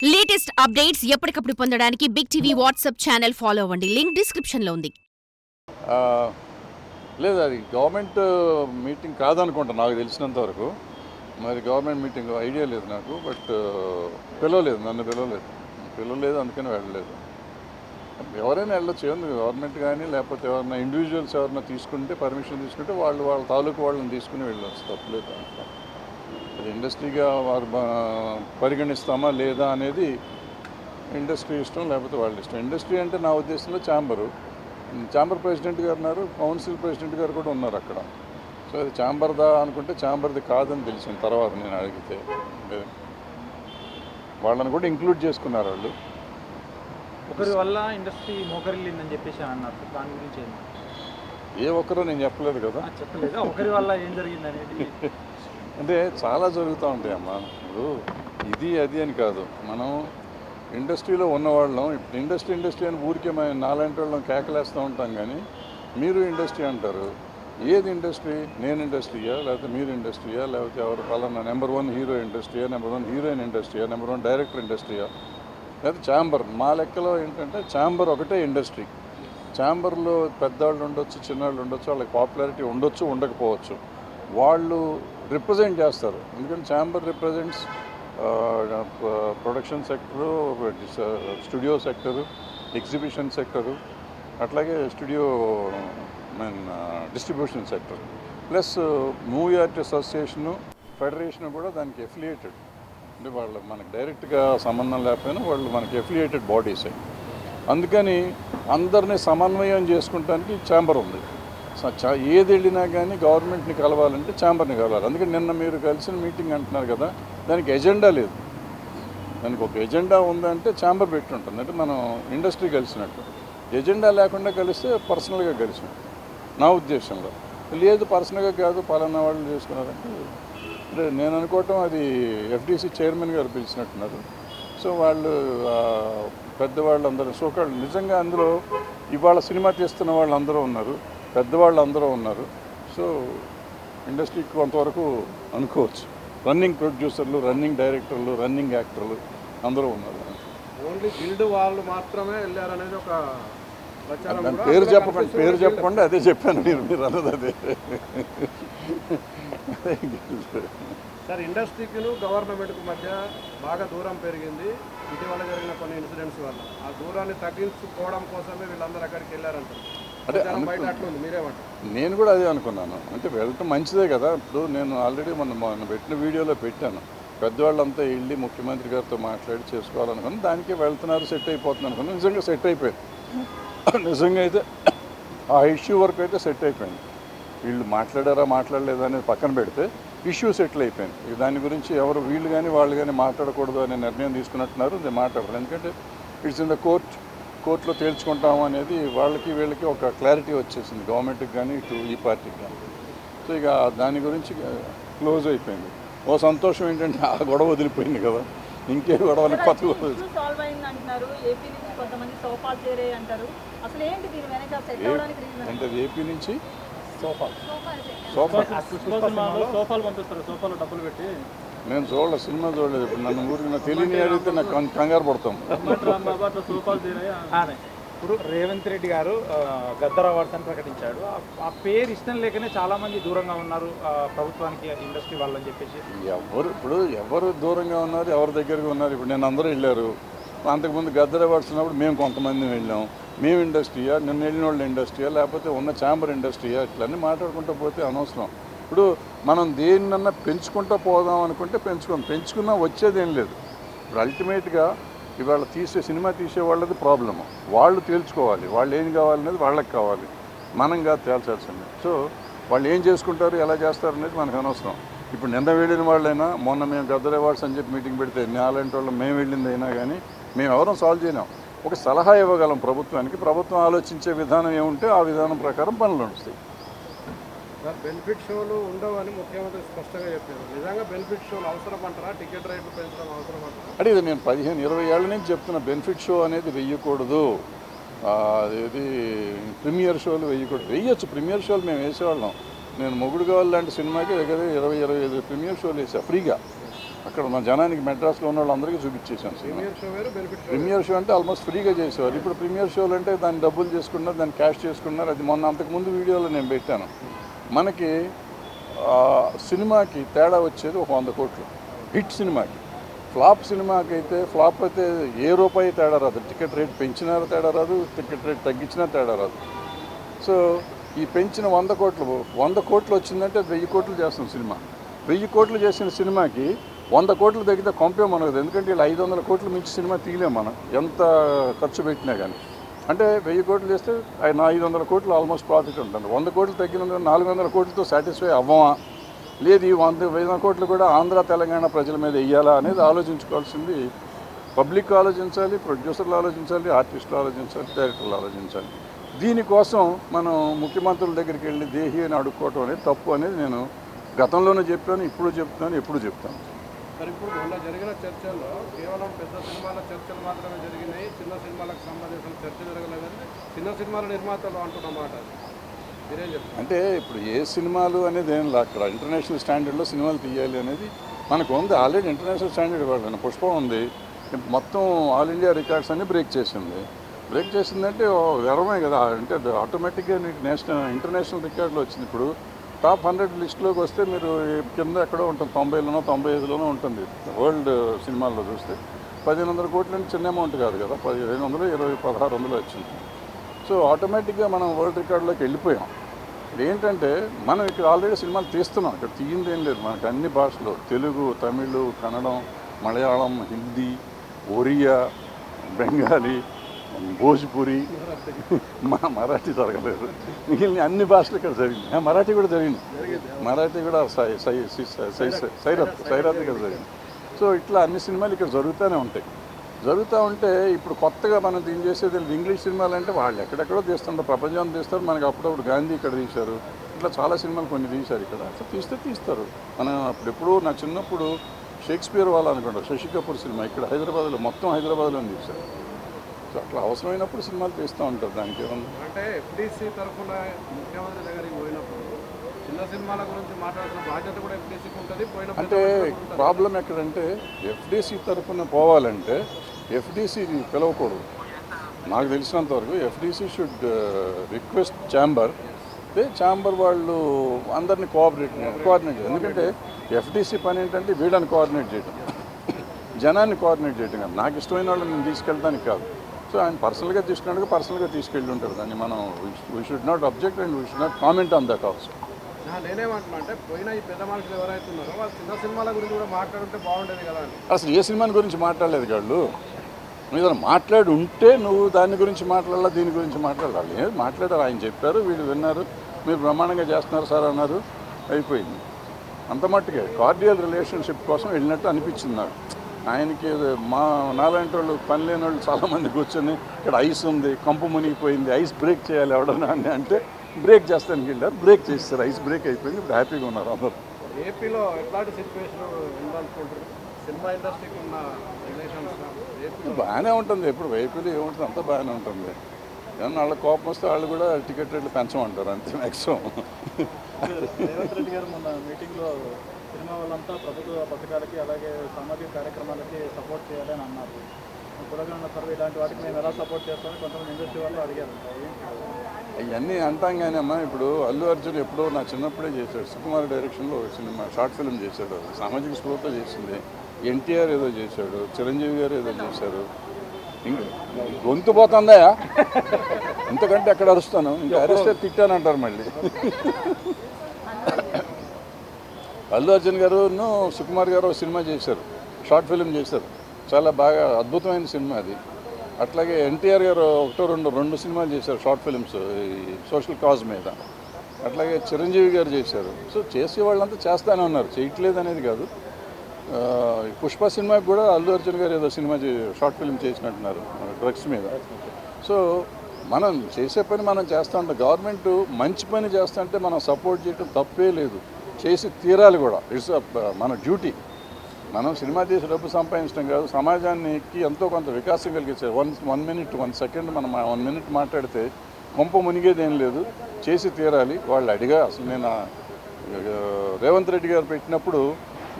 Latest updates ఎప్పటికప్పుడు పొందడానికి big TV WhatsApp channel follow అవ్వండి. లింక్ డిస్క్రిప్షన్ లో ఉంది. లేదు, అది గవర్నమెంట్ మీటింగ్ కాదనుకుంటా నాకు తెలిసినంత వరకు. మరి గవర్నమెంట్ మీటింగ్ ఐడియా లేదు నాకు. బట్ నన్ను పిలవలేదు, అందుకని వెళ్ళలేదు. ఎవరైనా వెళ్ళొచ్చు, ఏముంది, గవర్నమెంట్ కానీ లేకపోతే ఎవరైనా ఇండివిజువల్స్ ఎవరైనా తీసుకుంటే, పర్మిషన్ తీసుకుంటే వాళ్ళ తాలూకు వాళ్ళని తీసుకుని వెళ్ళొచ్చు, తప్పలేదు. అది ఇండస్ట్రీగా వారు పరిగణిస్తామా లేదా అనేది ఇండస్ట్రీ ఇష్టం, లేకపోతే వాళ్ళ ఇష్టం. ఇండస్ట్రీ అంటే నా ఉద్దేశంలో ఛాంబర్ ప్రెసిడెంట్ గారు ఉన్నారు, కౌన్సిల్ ప్రెసిడెంట్ గారు కూడా ఉన్నారు అక్కడ. సో అది ఛాంబర్దా అనుకుంటే ఛాంబర్ది కాదని తెలిసింది తర్వాత నేను అడిగితే. వాళ్ళని కూడా ఇంక్లూడ్ చేసుకున్నారు వాళ్ళు. ఒకరి వల్ల ఇండస్ట్రీ మోకరిల్లిందని చెప్పేసి అన్నారు. దాని గురించి ఏ ఒక్కరో నేను చెప్పలేదు కదా. చెప్పలేదు, ఒకరి వల్ల ఏం జరిగింది అనేది. అంటే చాలా జరుగుతూ ఉంటాయి అమ్మా. ఇప్పుడు ఇది అది అని కాదు, మనం ఇండస్ట్రీలో ఉన్నవాళ్ళం. ఇప్పుడు ఇండస్ట్రీ అని ఊరికే నాలాంటి వాళ్ళం కేకలేస్తూ ఉంటాం, కానీ మీరు ఇండస్ట్రీ అంటారు. ఏది ఇండస్ట్రీ? నేను ఇండస్ట్రీయా, లేకపోతే మీరు ఇండస్ట్రీయా, లేకపోతే ఎవరు పలానా నెంబర్ 1 హీరో ఇండస్ట్రీయా, నెంబర్ 1 హీరోయిన్ ఇండస్ట్రీయా, నెంబర్ 1 డైరెక్టర్ ఇండస్ట్రీయా, లేకపోతే ఛాంబర్? మా లెక్కలో ఏంటంటే ఛాంబర్ ఒకటే ఇండస్ట్రీ. ఛాంబర్లో పెద్దవాళ్ళు ఉండొచ్చు, చిన్నవాళ్ళు ఉండొచ్చు, వాళ్ళకి పాపులారిటీ ఉండొచ్చు, ఉండకపోవచ్చు. వాళ్ళు రిప్రజెంట్ చేస్తారు. ఎందుకంటే chamber represents production sector, studio sector, exhibition sector, అట్లాగే distribution sector, plus movie artist association, federation కూడా దానికి ఎఫిలియేటెడ్. అంటే వాళ్ళు మనకు డైరెక్ట్గా సంబంధం లేకపోయినా వాళ్ళు మనకి ఎఫిలియేటెడ్ బాడీసే. అందుకని అందరినీ సమన్వయం చేసుకుంటానికి ఛాంబర్ ఉంది. ఏది వెళ్ళినా కానీ గవర్నమెంట్ని కలవాలంటే ఛాంబర్ని కలవాలి. అందుకని నిన్న మీరు కలిసిన మీటింగ్ అంటున్నారు కదా, దానికి ఎజెండా లేదు. దానికి ఒక ఎజెండా ఉందంటే ఛాంబర్ పెట్టి ఉంటుంది, అంటే మనం ఇండస్ట్రీ కలిసినట్టు. ఎజెండా లేకుండా కలిస్తే పర్సనల్గా కలిసినట్టు నా ఉద్దేశంలో. లేదు, పర్సనల్గా కాదు, పలానా వాళ్ళు చేసుకున్నారంటే నేను అనుకోవటం అది ఎఫ్డీసీ చైర్మన్ గారు పిలిచినట్టున్నారు. సో వాళ్ళు పెద్దవాళ్ళు అందరూ సోకాళ్ళు నిజంగా అందులో ఇవాళ సినిమా తీస్తున్న వాళ్ళు అందరూ ఉన్నారు, పెద్దవాళ్ళు అందరూ ఉన్నారు. సో ఇండస్ట్రీకి కొంతవరకు అనుకోవచ్చు. రన్నింగ్ ప్రొడ్యూసర్లు, రన్నింగ్ డైరెక్టర్లు, రన్నింగ్ యాక్టర్లు అందరూ ఉన్నారు. ఓన్లీ గిల్డ్ వాళ్ళు మాత్రమే వెళ్ళారనేది ఒక పేరు చెప్పకుండా అదే చెప్పాను. మీరు అన్నది అదే. సార్, ఇండస్ట్రీకి గవర్నమెంట్కి మధ్య బాగా దూరం పెరిగింది ఇటీవల జరిగిన కొన్ని ఇన్సిడెంట్స్ వల్ల. ఆ దూరాన్ని తగ్గించుకోవడం కోసమే వీళ్ళందరూ అక్కడికి వెళ్ళారంటారు. బయట అట్లుంది, మీరేమంటారు? నేను కూడా అదే అనుకున్నాను. అంటే వెళ్ళటం మంచిదే కదా. ఇప్పుడు నేను ఆల్రెడీ మొన్న పెట్టిన వీడియోలో పెట్టాను, పెద్దవాళ్ళంతా వెళ్ళి ముఖ్యమంత్రి గారితో మాట్లాడి చేసుకోవాలనుకున్నాను. దానికే వెళ్తున్నారు, సెట్ అయిపోతుంది అనుకున్నాను. నిజంగా సెట్ అయిపోయింది. నిజంగా అయితే ఆ ఇష్యూ వరకు అయితే సెట్ అయిపోయింది. వీళ్ళు మాట్లాడారా మాట్లాడలేదా అనేది పక్కన పెడితే ఇష్యూ సెటిల్ అయిపోయింది. దాని గురించి ఎవరు వీళ్ళు కానీ వాళ్ళు కానీ మాట్లాడకూడదు అనే నిర్ణయం తీసుకున్నట్టున్నారు. నేను మాట్లాడరు, ఎందుకంటే ఇట్స్ ఇన్ ద కోర్టులో తేల్చుకుంటాము అనేది వాళ్ళకి వీళ్ళకి ఒక క్లారిటీ వచ్చేసింది, గవర్నమెంట్కి కానీ ఇటు ఈ పార్టీకి కానీ. సో ఇక దాని గురించి క్లోజ్ అయిపోయింది. ఓ సంతోషం ఏంటంటే ఆ గొడవ వదిలిపోయింది కదా, ఇంకే గొడవలు కొత్త అంటే ఏపీ నుంచి నేను సినిమా చూడలేదు. ఇప్పుడు నన్ను ఊరికి నాకు తెలియని అడిగితే నాకు కంగారు పడతాం. ఇప్పుడు రేవంత్ రెడ్డి గారు గద్దర్ అవార్డ్స్ అని ప్రకటించాడు. ఆ పేరు ఇష్టం లేకనే చాలామంది దూరంగా ఉన్నారు ప్రభుత్వానికి, ఇండస్ట్రీ వాళ్ళని చెప్పేసి. ఎవరు దూరంగా ఉన్నారు, ఎవరి దగ్గరగా ఉన్నారు? ఇప్పుడు నేను అందరూ వెళ్ళారు. అంతకుముందు గద్దర్ అవార్డ్స్ ఉన్నప్పుడు మేము కొంతమంది వెళ్ళాం. మేము ఇండస్ట్రీయా, నిన్న వెళ్ళిన వాళ్ళు ఇండస్ట్రీయా, లేకపోతే ఉన్న ఛాంబర్ ఇండస్ట్రీయా, ఇట్లన్నీ మాట్లాడుకుంటూ పోతే అనవసరం. ఇప్పుడు మనం దేన్నన్నా పెంచుకుంటూ పోదాం అనుకుంటే పెంచుకున్నా వచ్చేదేం లేదు. ఇప్పుడు అల్టిమేట్గా ఇవాళ సినిమా తీసే వాళ్ళది ప్రాబ్లము. వాళ్ళు తేల్చుకోవాలి, వాళ్ళు ఏం కావాలనేది వాళ్ళకి కావాలి, మనం కాదు తేల్చాల్సింది. సో వాళ్ళు ఏం చేసుకుంటారు, ఎలా చేస్తారు అనేది మనకు అనవసరం. ఇప్పుడు నిన్న వెళ్ళిన వాళ్ళైనా, మొన్న మేము గద్దర్ అవార్డ్స్ అని చెప్పి మీటింగ్ పెడితే అలాంటి వాళ్ళు మేము వెళ్ళింది అయినా కానీ మేము ఎవరూ సాల్వ్ చేయలేం. ఒక సలహా ఇవ్వగలం ప్రభుత్వానికి. ప్రభుత్వం ఆలోచించే విధానం ఏముంటే ఆ విధానం ప్రకారం పనులు నడుస్తాయి. బెనిఫిట్ షోలు ఉండవని ముఖ్యమంత్రి స్పష్టంగా చెప్పారు. నిజంగా బెనిఫిట్ షోలు అవసరం అంటారా? టికెట్ రేట్లు పెంచడం అవసరం అంటారా? అంటే ఇది నేను 15-20 ఏళ్ళ నుంచి చెప్తున్నా, బెనిఫిట్ షో అనేది వెయ్యకూడదు. ఇది ప్రీమియర్ షోలు వెయ్యొచ్చు. ప్రీమియర్ షోలు మేము వేసేవాళ్ళం. నేను మొగుడు కావాలి లాంటి సినిమాకి దగ్గర 20-25 ప్రీమియర్ షోలు వేసా ఫ్రీగా. అక్కడ మన జనానికి మెడ్రాస్లో ఉన్న వాళ్ళందరికీ చూపించేసాం సినిమా. ప్రీమియర్ షో వేరు, బెనిఫిట్ షో. ప్రీమియర్ షో అంటే ఆల్మోస్ట్ ఫ్రీగా చేసేవారు. ఇప్పుడు ప్రీమియర్ షోలు అంటే దాన్ని డబ్బులు చేసుకున్నారు, దాన్ని క్యాష్ చేసుకున్నారు. అది మొన్న అంతకుముందు వీడియోలో నేను పెట్టాను. మనకి సినిమాకి తేడా వచ్చేది ఒక 100 కోట్లు. హిట్ సినిమాకి, ఫ్లాప్ సినిమాకి అయితే ఫ్లాప్ అయితే ఏ రూపాయి తేడా రాదు. టికెట్ రేట్ పెంచినా తేడా రాదు, టికెట్ రేట్ తగ్గించినా తేడా రాదు. సో ఈ పెంచిన 100 కోట్లు వచ్చిందంటే 1000 కోట్లు చేస్తుంది సినిమా. 1000 కోట్లు చేసిన సినిమాకి 100 కోట్లు తగ్గితే కొంపే మనకు. ఎందుకంటే ఇలా 500 కోట్లు మించి సినిమా తీయలేము మనం, ఎంత ఖర్చు పెట్టినా కానీ. అంటే 1000 కోట్లు చేస్తే 500 కోట్లు ఆల్మోస్ట్ ప్రాఫిట్ ఉంటుంది. 100 కోట్లు తగ్గినందుకు 400 కోట్లతో సాటిస్ఫై అవ్వమా, లేదు ఈ 100 కోట్లు కూడా ఆంధ్ర తెలంగాణ ప్రజల మీద వెయ్యాలా అనేది ఆలోచించుకోవాల్సింది పబ్లిక్ ఆలోచించాలి, ప్రొడ్యూసర్లు ఆలోచించాలి, ఆర్టిస్టులు ఆలోచించాలి, డైరెక్టర్లు ఆలోచించాలి. దీనికోసం మనం ముఖ్యమంత్రుల దగ్గరికి వెళ్ళి దేహి అని అడుక్కోవటం అనేది తప్పు అనేది నేను గతంలోనే చెప్పాను, ఇప్పుడు చెప్తాను, ఎప్పుడు చెప్తాను. మరి ఇప్పుడు మొన్న జరిగిన చర్చల్లో కేవలం పెద్ద సినిమాల చర్చలు మాత్రమే జరిగినాయి, చిన్న సినిమాలకు సంబంధించిన చర్చ జరగలేదని చిన్న సినిమాల నిర్మాతలు అంటున్నమాట. మీరేం చెప్తారు? అంటే ఇప్పుడు ఏ సినిమాలు అనేది ఏం లేదు. అక్కడ ఇంటర్నేషనల్ స్టాండర్డ్లో సినిమాలు తీయాలి అనేది మనకు ఉంది. ఆల్రెడీ ఇంటర్నేషనల్ స్టాండర్డ్ ఇవ్వాలి. పుష్పం ఉంది, మొత్తం ఆల్ ఇండియా రికార్డ్స్ అన్ని బ్రేక్ చేసింది. బ్రేక్ చేసిందంటే గర్వమే కదా. అంటే ఆటోమేటిక్గా నీకు ఇంటర్నేషనల్ రికార్డులో వచ్చింది. ఇప్పుడు టాప్ 100 లిస్టులోకి వస్తే మీరు కింద ఎక్కడో ఉంటుంది, 90లోనో 95లోనో ఉంటుంది. వరల్డ్ సినిమాల్లో చూస్తే 1500 కోట్లు అంటే చిన్న అమౌంట్ కాదు కదా. 1500, 1600 వచ్చింది. సో ఆటోమేటిక్గా మనం వరల్డ్ రికార్డులోకి వెళ్ళిపోయాం. ఇప్పుడు ఏంటంటే మనం ఇక్కడ ఆల్రెడీ సినిమాలు తీస్తున్నాం. ఇక్కడ తీయింది ఏం లేదు. మనకు అన్ని భాషలు, తెలుగు, తమిళ్, కన్నడం, మలయాళం, హిందీ, ఒరియా, బెంగాలీ, భోజ్పురి, మరాఠీ జరగలేదు. మిగిలిన అన్ని భాషలు ఇక్కడ జరిగింది. మరాఠీ కూడా జరిగింది. మరాఠీ కూడా సైరాత్ ఇక్కడ జరిగింది. సో ఇట్లా అన్ని సినిమాలు ఇక్కడ జరుగుతూనే ఉంటాయి. జరుగుతూ ఉంటే ఇప్పుడు కొత్తగా మనం దీన్ని చేసేది ఇంగ్లీష్ సినిమాలు అంటే వాళ్ళు ఎక్కడెక్కడో తీస్తుంటారు, ప్రపంచం తీస్తారు. మనకి అప్పుడప్పుడు గాంధీ ఇక్కడ తీశారు, ఇట్లా చాలా సినిమాలు కొన్ని తీశారు ఇక్కడ. అట్లా తీస్తారు. మనం అప్పుడెప్పుడు నా చిన్నప్పుడు షేక్స్పియర్ వాళ్ళు అనుకుంటారు, శశి కపూర్ సినిమా ఇక్కడ హైదరాబాద్లో, మొత్తం హైదరాబాద్లో తీశారు. సో అట్లా అవసరమైనప్పుడు సినిమాలు తీస్తూ ఉంటారు. దానికి ఏమన్నా అంటే ఎఫ్డీసీ తరఫున ముఖ్యమంత్రి దగ్గరికి పోయినప్పుడు చిన్న సినిమాల గురించి మాట్లాడుతున్న బాధ్యత కూడా ఎఫ్డీసీకి ఉంటుంది. అంటే ప్రాబ్లం ఎక్కడంటే ఎఫ్డీసీ తరఫున పోవాలంటే ఎఫ్డీసీని పిలవకూడదు. నాకు తెలిసినంతవరకు FDC should request chamber. Chamber వాళ్ళు అందరినీ కోఆర్డినేట్. ఎందుకంటే ఎఫ్డీసీ పని ఏంటంటే వీళ్ళని కోఆర్డినేట్ చేయడం, జనాన్ని కోఆర్డినేట్ చేయడం కాదు. నాకు ఇష్టమైన వాళ్ళని నేను తీసుకెళ్ళడానికి కాదు. సో ఆయన పర్సనల్గా తీసుకున్నాడు, పర్సనల్గా తీసుకెళ్ళి ఉంటారు. దాన్ని మనం we should not object and we should not comment on that also. నేనేమంటున్నా అంటే పోయిన ఈ పెద్ద మనుషులు ఎవరైతే ఉన్నారో వాళ్ళు చిన్న సినిమాల గురించి కూడా మాట్లాడుంటే బాగుండేది కదా అని. అసలు ఏ సినిమాని గురించి మాట్లాడలేదు వాళ్ళు. నువ్వు ఏదైనా మాట్లాడి ఉంటే నువ్వు దాని గురించి మాట్లాడాలా, దీని గురించి మాట్లాడాలి. ఏది మాట్లాడారు, ఆయన చెప్పారు, వీళ్ళు విన్నారు, మీరు బ్రహ్మాండంగా చేస్తున్నారు సార్ అన్నారు, అయిపోయింది. అంత మట్టుకే కార్డియల్ రిలేషన్షిప్ కోసం వెళ్ళినట్టు అనిపించింది నాకు. ఆయనకి నాలాంటి వాళ్ళు, పని లేని వాళ్ళు చాలామంది కూర్చొని ఇక్కడ ఐస్ ఉంది, కంపు మునిగిపోయింది, ఐస్ బ్రేక్ చేయాలి ఎవడన్నా అని అంటే బ్రేక్ చేస్తానికి వెళ్ళారు, బ్రేక్ చేస్తారు, ఐస్ బ్రేక్ అయిపోయింది. ఇప్పుడు హ్యాపీగా ఉన్నారు అందరూ. ఏపీలో ఎట్లాంటి సిచ్యువేషన్ ఉందనుకుంటారు? సినిమా ఇండస్ట్రీకి ఉన్న రిలేషన్స్ బాగానే ఉంటుంది. ఎప్పుడు ఏపీలో ఏముంటుంది, అంతా బాగానే ఉంటుంది. ఏమన్నా వాళ్ళ కోపం వస్తే వాళ్ళు కూడా టికెట్ రేట్లు పెంచమంటారు అంతే మ్యాక్సిమం. రేవంత్ రెడ్డి గారు మొన్న మీటింగ్లో సినిమా వాళ్ళంతా ప్రభుత్వ పథకాలకి అలాగే సామాజిక కార్యక్రమాలకి సపోర్ట్ చేయాలని అన్నారు. కులగణన సర్వే ఇలాంటి వాటికి మేము ఎలా సపోర్ట్ చేస్తామని కొంతమంది ఇండస్ట్రీ వాళ్ళు అడిగారు. అవన్నీ అంటాం కానీ అమ్మా, ఇప్పుడు అల్లు అర్జున్ ఎప్పుడో నా చిన్నప్పుడే చేశాడు. సుకుమార్ డైరెక్షన్లో ఒక సినిమా షార్ట్ ఫిల్మ్ చేశాడు, సామాజిక స్పృహతో చేసింది. ఎన్టీఆర్ ఏదో చేశాడు, చిరంజీవి గారు ఏదో చేశారు. ఇంకా గొంతు పోతుందా ఇంతకంటే ఎక్కడ అరుస్తాను, ఇంకా అరిస్తే తిట్టానంటారు మళ్ళీ. అల్లు అర్జున్ గారును సుకుమార్ గారు సినిమా చేశారు, షార్ట్ ఫిల్మ్ చేశారు, చాలా బాగా అద్భుతమైన సినిమా అది. అట్లాగే ఎన్టీఆర్ గారు రెండు సినిమాలు చేశారు షార్ట్ ఫిల్మ్స్ ఈ సోషల్ కాజ్ మీద. అట్లాగే చిరంజీవి గారు చేశారు. సో చేసే వాళ్ళంతా చేస్తానే ఉన్నారు, చేయట్లేదు అనేది కాదు. పుష్ప సినిమాకి కూడా అల్లు అర్జున్ గారు ఏదో సినిమా షార్ట్ ఫిల్మ్ చేసినట్టున్నారు డ్రగ్స్ మీద. సో మనం చేసే పని మనం చేస్తూ ఉంటాం. గవర్నమెంట్ మంచి పని చేస్తూ ఉంటే మనం సపోర్ట్ చేయడం తప్పే లేదు, చేసి తీరాలి కూడా. ఇట్స్ మన డ్యూటీ. మనం సినిమా చేసి డబ్బు సంపాదించడం కాదు, సమాజానికి ఎంతో కొంత వికాసం కలిగించారు. 1 minute 1 second మనం 1 minute మాట్లాడితే కొంప మునిగేది ఏం లేదు, చేసి తీరాలి. వాళ్ళు అడిగా అసలు నేను రేవంత్ రెడ్డి గారు పెట్టినప్పుడు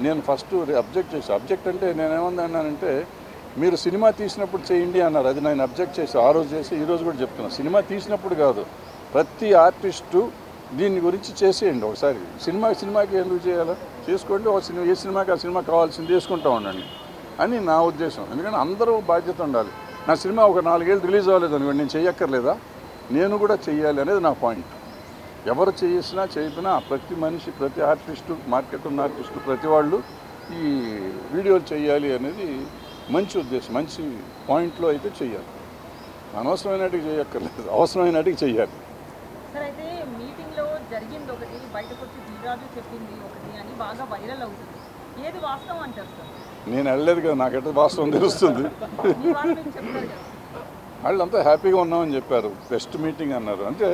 నేను ఫస్ట్ అబ్జెక్ట్ చేశాను. అబ్జెక్ట్ అంటే నేనేమన్నానంటే మీరు సినిమా తీసినప్పుడు చేయండి అన్నారు. అది నేను అబ్జెక్ట్ చేసి ఆ రోజు చేసి ఈ రోజు కూడా చెప్తున్నాను. సినిమా తీసినప్పుడు కాదు, ప్రతి ఆర్టిస్టు దీని గురించి చేసేయండి ఒకసారి. సినిమాకి ఎందుకు చేయాలి, చేసుకోండి. ఒక సినిమా ఏ సినిమాకి ఆ సినిమా కావాల్సింది చేసుకుంటూ ఉండండి అని నా ఉద్దేశం. ఎందుకంటే అందరూ బాధ్యత ఉండాలి. నా సినిమా ఒక 4 ఏళ్ళు రిలీజ్ అవ్వలేదు అనుకోండి, నేను చెయ్యక్కర్లేదా? నేను కూడా చెయ్యాలి అనేది నా పాయింట్. ఎవరు చేసినా చేయకపోయినా ప్రతి మనిషి, ప్రతి ఆర్టిస్టు, మార్కెట్ ఉన్న ఆర్టిస్టు, ప్రతి వాళ్ళు ఈ వీడియోలు చేయాలి అనేది మంచి ఉద్దేశం, మంచి పాయింట్లో అయితే చెయ్యాలి. అనవసరమైనటికి చేయక్కర్లేదు, అవసరమైనటికి చెయ్యాలి. సార్ అయితే మీటింగ్లో జరిగింది ఒకటి, బయటకు వచ్చి ధీరాజు చెప్పింది ఒకటి అని బాగా వైరల్ అవుతుంది. ఏది వాస్తవం అంటారు సార్? నేను వెళ్ళలేదు కదా, నాకెట్లా వాస్తవం తెలుస్తుంది. మీ వాళ్ళు మీకు చెప్తారు కదా. వాళ్ళంతా హ్యాపీగా ఉన్నామని చెప్పారు. బెస్ట్ మీటింగ్ అన్నారు. అంటే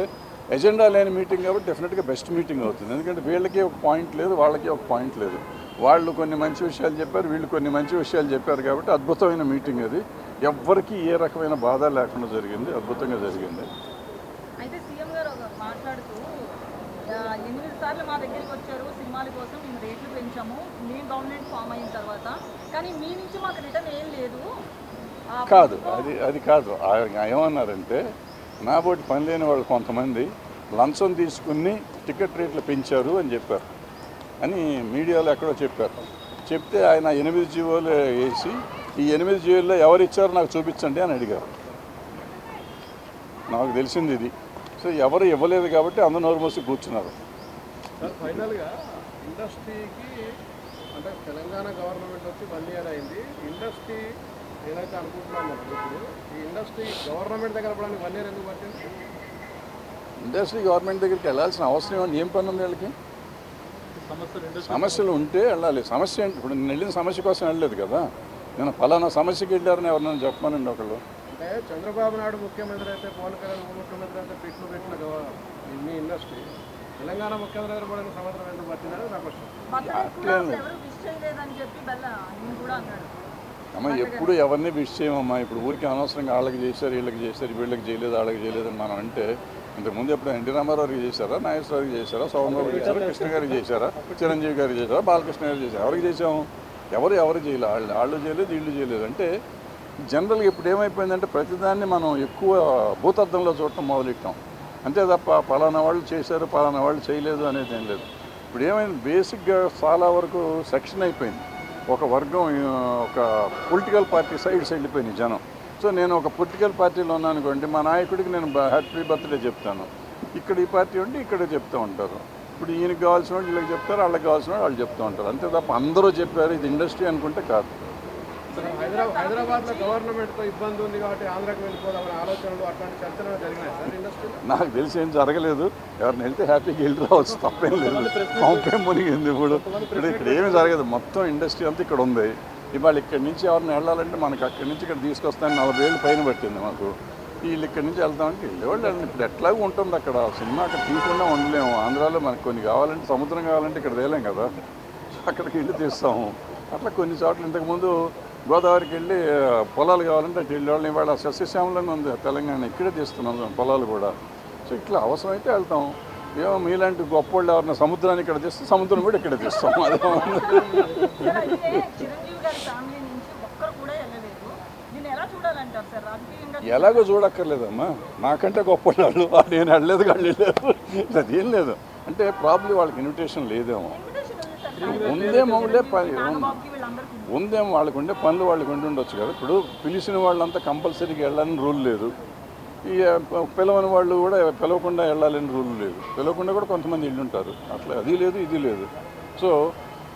ఎజెండా లేని మీటింగ్ కాబట్టి డెఫినెట్గా బెస్ట్ మీటింగ్ అవుతుంది. ఎందుకంటే వీళ్ళకి ఒక పాయింట్ లేదు, వాళ్ళకి ఒక పాయింట్ లేదు. వాళ్ళు కొన్ని మంచి విషయాలు చెప్పారు, వీళ్ళు కొన్ని మంచి విషయాలు చెప్పారు కాబట్టి అద్భుతమైన మీటింగ్ అది. ఎవ్వరికీ ఏ రకమైన బాధ లేకుండా జరిగింది, అద్భుతంగా జరిగింది. అయితే సీఎం గారు మాట్లాడుతూ 8 సార్లు మా దగ్గరికి వచ్చారు సినిమాల కోసం, మేము రేట్లు పెంచాము మేము గవర్నమెంట్ ఫామ్ అయిన తర్వాత, కానీ మీ నుంచి మాకు రిటర్న్ ఏం లేదు. కాదు, అది కాదు. ఏమన్నారంటే నాబోటి పని లేని వాళ్ళు కొంతమంది లంచం తీసుకుని టికెట్ రేట్లు పెంచారు అని చెప్పారు అని మీడియాలో ఎక్కడో చెప్పారు. చెప్తే ఆయన 8 జీవోలు వేసి ఈ 8 జీవోల్లో ఎవరు ఇచ్చారో నాకు చూపించండి అని అడిగారు. నాకు తెలిసింది ఇది. సో ఎవరు ఇవ్వలేదు కాబట్టి అందరూ నోరు మూసి కూర్చున్నారు. సార్ ఫైనల్గా ఇండస్ట్రీకి అంటే తెలంగాణ గవర్నమెంట్ వచ్చి 1 year అయింది. ఇండస్ట్రీ ఏదైతే అనుకుంటున్నాం ఇప్పుడు ఈ ఇండస్ట్రీ గవర్నమెంట్ దగ్గర పడడానికి 1 year ఎందుకు పట్టింది? ఇండస్ట్రీ గవర్నమెంట్ దగ్గరికి వెళ్ళాల్సిన అవసరం ఏమండి? ఏం పని ఉంది వీళ్ళకి? సమస్యలు ఉంటే వెళ్ళాలి. సమస్య అంటే ఇప్పుడు నేను వెళ్ళిన సమస్య కోసం వెళ్ళలేదు కదా. నేను ఫలానా సమస్యకి వెళ్ళారని ఎవరినైనా చెప్పమనండి ఒకళ్ళు. అంటే చంద్రబాబు నాయుడు ముఖ్యమంత్రి అయితే, పవన్ కళ్యాణ్ ముఖ్యమంత్రి అయితే పెట్టిన మీ ఇండస్ట్రీ తెలంగాణ ముఖ్యమంత్రి దగ్గర పడడానికి సంవత్సరం ఎందుకు పట్టిందని నా క్వశ్చన్. ఎవరు విష్ చేయలేదని చెప్పి నేను కూడా అన్నాడు. అమ్మ ఎప్పుడు ఎవరిని విష్ చేయమమ్మా. ఇప్పుడు ఊరికి అనవసరంగా వాళ్ళకి చేశారు, వీళ్ళకి చేశారు, వీళ్ళకి చేయలేదు, వాళ్ళకి చేయలేదు అని మనం అంటే ఇంతకుముందు ఎప్పుడు ఎన్టీ రామారావుకి చేశారా, నాగేశ్వరరావుకి చేశారా, సోమబాబుకి చేశారా, కృష్ణ గారికి చేశారా, చిరంజీవి గారికి చేశారా, బాలకృష్ణ గారికి చేశారు. ఎవరికి చేసాము? ఎవరు చేయలేదు. వాళ్ళు చేయలేదు, వీళ్ళు చేయలేదు. అంటే జనరల్గా ఇప్పుడు ఏమైపోయిందంటే ప్రతిదాన్ని మనం ఎక్కువ భూతద్దంలో చూడటం మొదలెట్టాం. అంతే తప్ప పలానా వాళ్ళు చేశారు, పలానా వాళ్ళు చేయలేదు అనేది ఏం లేదు. ఇప్పుడు ఏమైంది, బేసిక్గా చాలా వరకు సెక్షన్ అయిపోయింది. ఒక వర్గం, ఒక పొలిటికల్ పార్టీ సైడ్స్ వెళ్ళిపోయినాయి జనం. సో నేను ఒక పొలిటికల్ పార్టీలో ఉన్నాను అనుకోండి, మా నాయకుడికి నేను హ్యాపీ బర్త్డే చెప్తాను. ఇక్కడ ఈ పార్టీ ఉంటే ఇక్కడ చెప్తూ ఉంటారు. ఇప్పుడు ఈయనకి కావాల్సిన వాళ్ళు వీళ్ళకి చెప్తారు, వాళ్ళకి కావాల్సిన వాళ్ళు వాళ్ళు చెప్తూ ఉంటారు. అంతే తప్ప అందరూ చెప్పారు ఇది ఇండస్ట్రీ అనుకుంటే కాదు. హైదరాబాద్లో గవర్నమెంట్తో ఇబ్బంది ఉంది కాబట్టి ఆంధ్రాకి వెళ్ళిపోదామనే ఆలోచనలు అట్లాంటి చర్చలు జరిగినాయి సార్ ఇండస్ట్రీలో? నాకు తెలిసి ఏం జరగలేదు. ఎవరిని వెళ్తే హ్యాపీగా వెళ్ళి రావచ్చు, తప్పేం లేదు. కాంపేం మునిగింది. ఇప్పుడు ఇక్కడ ఏమీ జరగదు. మొత్తం ఇండస్ట్రీ అంతా ఇక్కడ ఉంది. ఇవాళ ఇక్కడి నుంచి ఎవరిని వెళ్ళాలంటే మనకి అక్కడి నుంచి ఇక్కడ తీసుకొస్తాను 40 ఏళ్ళు పైన పట్టింది మాకు. వీళ్ళు ఇక్కడి నుంచి వెళ్తామంటే వెళ్ళేవాళ్ళు వెళ్ళండి. ఇప్పుడు ఎట్లాగూ ఉంటుంది అక్కడ. సినిమా అక్కడ తీయకుండా ఉండలేము. ఆంధ్రాలో మనకు కొన్ని కావాలంటే, సముద్రం కావాలంటే ఇక్కడ తేలేం కదా, అక్కడికి వెళ్ళి తీస్తాము. అట్లా కొన్ని చోట్ల ఇంతకుముందు గోదావరికి వెళ్ళి పొలాలు కావాలంటే అటు వెళ్ళేవాళ్ళని. ఇవాళ సస్యశ్యామలని ఉంది తెలంగాణ, ఇక్కడే తీస్తున్నాం పొలాలు కూడా. సో ఇట్లా అవసరమైతే వెళ్తాం. ఏమో మీలాంటి గొప్ప వాళ్ళు ఎవరైనా సముద్రాన్ని ఇక్కడ తీస్తే సముద్రం కూడా ఇక్కడ తీస్తాం. అదే ఎలాగో చూడక్కర్లేదమ్మా. నాకంటే గొప్ప వాళ్ళు నేను వెళ్ళలేదు, వాళ్ళు వెళ్ళారు, అదేం లేదు. అంటే ప్రాబ్లీ వాళ్ళకి ఇన్విటేషన్ లేదేమో, ఉందేమో వాళ్ళకు ఉండే పనులు వాళ్ళకి ఉండి ఉండొచ్చు కదా. ఇప్పుడు పిలిచిన వాళ్ళంతా కంపల్సరీగా వెళ్ళాలని రూల్ లేదు. ఈ పిలవని వాళ్ళు కూడా పిలవకుండా వెళ్ళాలని రూల్ లేదు. పిలవకుండా కూడా కొంతమంది ఇల్లు ఉంటారు. అట్లా అది లేదు, ఇది లేదు. సో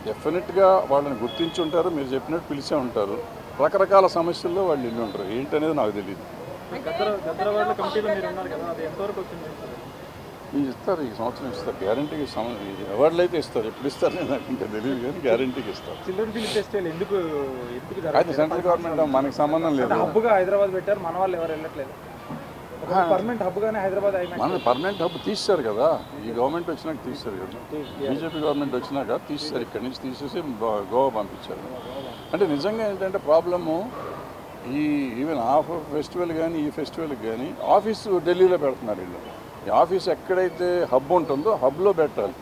డెఫినెట్గా వాళ్ళని గుర్తించి ఉంటారు. మీరు చెప్పినట్టు పిలిచే ఉంటారు. రకరకాల సమస్యల్లో వాళ్ళు ఇల్లు ఉంటారు. ఏంటనేది నాకు తెలియదు. ఇస్తారు, ఈ సంవత్సరం ఇస్తారు, గ్యారంటీకి అవార్డులు అయితే ఇస్తారు. ఎప్పుడు ఇస్తారు నాకు ఇంకా తెలియదు, కానీ గ్యారంటీకి ఇస్తారు. చిల్డ్రన్ ఫిల్మ్ ఫెస్టివల్ ఎందుకు అయితే సెంట్రల్ గవర్నమెంట్ మనకి సంబంధం లేదు. హబ్గా హైదరాబాద్ పెట్టారు, మన వాళ్ళు ఎవరు వెళ్ళట్లేదు. పర్మనెంట్ హబ్గానే హైదరాబాద్ మన పర్మనెంట్ హబ్ తీశారు కదా, ఈ గవర్నమెంట్ వచ్చినాక తీశారు కదా, బీజేపీ గవర్నమెంట్ వచ్చినాక తీశారు. ఇక్కడి నుంచి తీసేసి గోవా పంపించారు. అంటే నిజంగా ఏంటంటే ప్రాబ్లము, ఈవెన్ ఆ ఫెస్టివల్ కానీ ఈ ఫెస్టివల్కి కానీ ఆఫీసు ఢిల్లీలో పెడుతున్నారు వీళ్ళు. ఈ ఆఫీస్ ఎక్కడైతే హబ్ ఉంటుందో హబ్లో పెట్టాలి.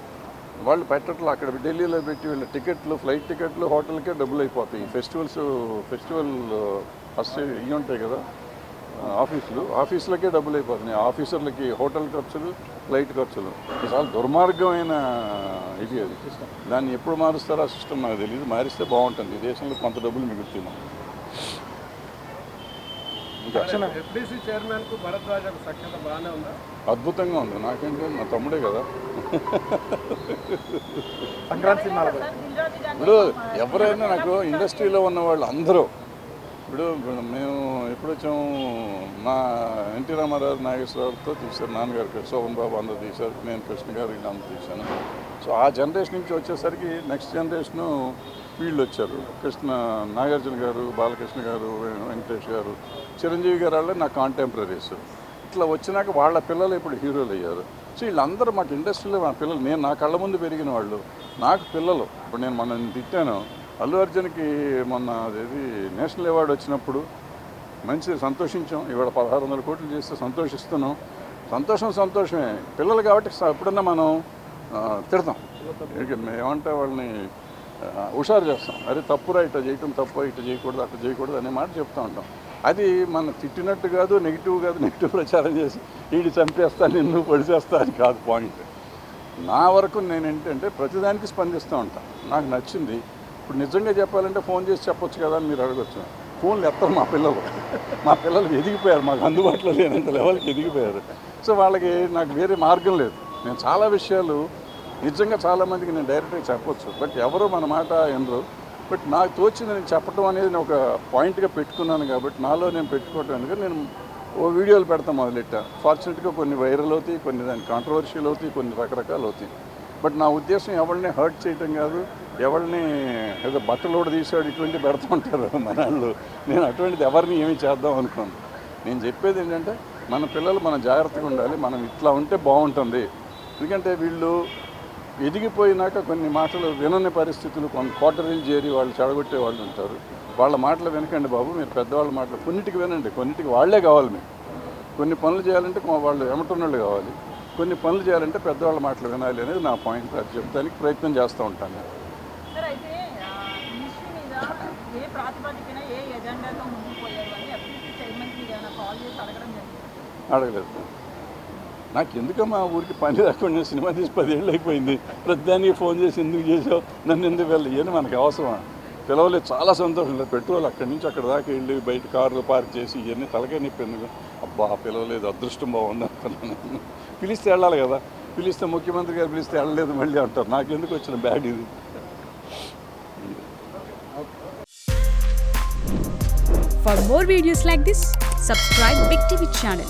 వాళ్ళు పెట్టట్లు అక్కడ ఢిల్లీలో పెట్టి వీళ్ళ టికెట్లు, ఫ్లైట్ టికెట్లు, హోటల్కే డబ్బులు అయిపోతాయి. ఫెస్టివల్ ఫస్ట్ ఇవి ఉంటాయి కదా ఆఫీసులకే డబ్బులు అయిపోతున్నాయి. ఆఫీసర్లకి హోటల్ ఖర్చులు, ఫ్లైట్ ఖర్చులు. చాలా దుర్మార్గమైన ఇది అది. దాన్ని ఎప్పుడు మారుస్తారో ఆ సిస్టమ్ నాకు తెలియదు. మారిస్తే బాగుంటుంది. ఈ దేశంలో కొంత డబ్బులు మిగులుతుంది. ఇంకా ఎఫ్డీసీ చైర్మన్కు భరద్వాజకు సఖ్యత బాగానే ఉందా? అద్భుతంగా ఉంది. నాకేంటే నా తమ్ముడే కదా. సంక్రాంతి సినిమాలో సార్ దిల్ రాజు గారిని ఇప్పుడు ఎవరైనా నాకు ఇండస్ట్రీలో ఉన్న వాళ్ళు అందరూ ఇప్పుడు మేము ఎప్పుడు వచ్చాము, మా ఎన్టీ రామారావు, నాగేశ్వరరావుతో తీశారు, నాన్నగారు శోభన్ బాబు అందరూ తీశారు, నేను కృష్ణ గారు వీళ్ళందరూ తీశాను. సో ఆ జనరేషన్ నుంచి వచ్చేసరికి నెక్స్ట్ జనరేషను వీళ్ళు వచ్చారు. నాగార్జున గారు, బాలకృష్ణ గారు, వెంకటేష్ గారు, చిరంజీవి గారు వాళ్ళే నా కాంటెంపరీస్. ఇట్లా వచ్చినాక వాళ్ళ పిల్లలు ఇప్పుడు హీరోలు అయ్యారు. సో వీళ్ళందరూ మాకు ఇండస్ట్రీలో మా పిల్లలు, నేను నా కళ్ళ ముందు పెరిగిన వాళ్ళు, నాకు పిల్లలు. ఇప్పుడు నేను మొన్న తిట్టాను, అల్లు అర్జున్కి మొన్న అదేది నేషనల్ అవార్డు వచ్చినప్పుడు మంచి సంతోషించాం. ఇవాళ 1600 కోట్లు చేస్తే సంతోషిస్తున్నాం. సంతోషమే. పిల్లలు కాబట్టి ఎప్పుడన్నా మనం తిడతాం, ఏమంటే వాళ్ళని హుషారు చేస్తాం. అరే తప్పురా, ఇట్లా చేయటం తప్పు, ఇట్లా చేయకూడదు, అట్లా చేయకూడదు అనే మాట చెప్తూ ఉంటాం. అది మన తిట్టినట్టు కాదు, నెగిటివ్ ప్రచారం చేసి వీడి చంపేస్తా, నిన్ను పొడిచేస్తా అని కాదు పాయింట్. నా వరకు నేను ఏంటంటే ప్రతిదానికి స్పందిస్తూ ఉంటాను. నాకు నచ్చింది. ఇప్పుడు నిజంగా చెప్పాలంటే ఫోన్ చేసి చెప్పొచ్చు కదా అని మీరు అడగచ్చు. ఫోన్లు ఎత్తరు మా పిల్లలు ఎదిగిపోయారు, మాకు అందుబాటులో లేనంత లెవెల్కి ఎదిగిపోయారు. సో వాళ్ళకి నాకు వేరే మార్గం లేదు. నేను చాలా విషయాలు నిజంగా చాలామందికి నేను డైరెక్ట్గా చెప్పొచ్చు, బట్ ఎవరో మన మాట వినరు. బట్ నాకు తోచింది నేను చెప్పడం అనేది నేను ఒక పాయింట్గా పెట్టుకున్నాను కాబట్టి నాలో నేను పెట్టుకోవటం ఎందుకంటే నేను ఓ వీడియోలు పెడతాం మొదలెట్టా. ఫార్చునేట్గా కొన్ని వైరల్ అవుతాయి, కొన్ని దాని కాంట్రవర్షియల్ అవుతాయి, కొన్ని రకరకాలు అవుతాయి. బట్ నా ఉద్దేశం ఎవరిని హర్ట్ చేయటం కాదు, ఎవరిని ఏదో బట్టలు కూడా తీసాడు ఇటువంటి పెడుతూ ఉంటారు మన వాళ్ళు. నేను అటువంటిది ఎవరిని ఏమీ చేద్దాం అనుకోను. నేను చెప్పేది ఏంటంటే మన పిల్లలు మనం జాగ్రత్తగా ఉండాలి, మనం ఇట్లా ఉంటే బాగుంటుంది. ఎందుకంటే వీళ్ళు ఎదిగిపోయినాక కొన్ని మాటలు వినని పరిస్థితులు, కొన్ని కోటరీలు చేరి వాళ్ళు చెడగొట్టే వాళ్ళు ఉంటారు. వాళ్ళ మాటలు వినకండి బాబు, మీరు పెద్దవాళ్ళ మాటలు కొన్నిటికి వినండి. కొన్నిటికి వాళ్ళే కావాలి. మీకు కొన్ని పనులు చేయాలంటే వాళ్ళు ఎమటున్నోళ్ళు కావాలి, కొన్ని పనులు చేయాలంటే పెద్దవాళ్ళ మాటలు వినాలి అనేది నా పాయింట్. అది చెప్తానికి ప్రయత్నం చేస్తూ ఉంటాను. సార్ అయితే ఈ ఇష్యూ మీద ఏ ప్రాతిపదికన ఏ ఎజెండాతో ముందుకు పోయారు అని ఎఫ్డీసీ చైర్మన్కి ఏమైనా కాల్ చేసి అడగడం జరిగింది? అడగలేదు. నాకు ఎందుకమ్మా ఊరికి పని రాకుండా సినిమా తీసి 10 ఏళ్ళు అయిపోయింది. ప్రతిదానికి ఫోన్ చేసి ఎందుకు చేసావు, నన్ను ఎందుకు వెళ్ళి అని మనకు అవసరమా? పిలవలేదు. చాలా సంతోషం లేదు. పెట్రోల్ అక్కడి నుంచి అక్కడ దాకా వెళ్ళి బయట కార్లు పార్క్ చేసి ఇవన్నీ తలకే నొప్పి ఎందుకు. అబ్బా పిలవలేదు, అదృష్టం బాగుంది అనుకున్నాను. పిలిస్తే వెళ్ళాలి కదా. పిలిస్తే ముఖ్యమంత్రి గారు పిలిస్తే వెళ్ళలేదు మళ్ళీ అంటారు. నాకెందుకు వచ్చిన బ్యాడ్ ఇది. For more videos like this, subscribe Big TV channel.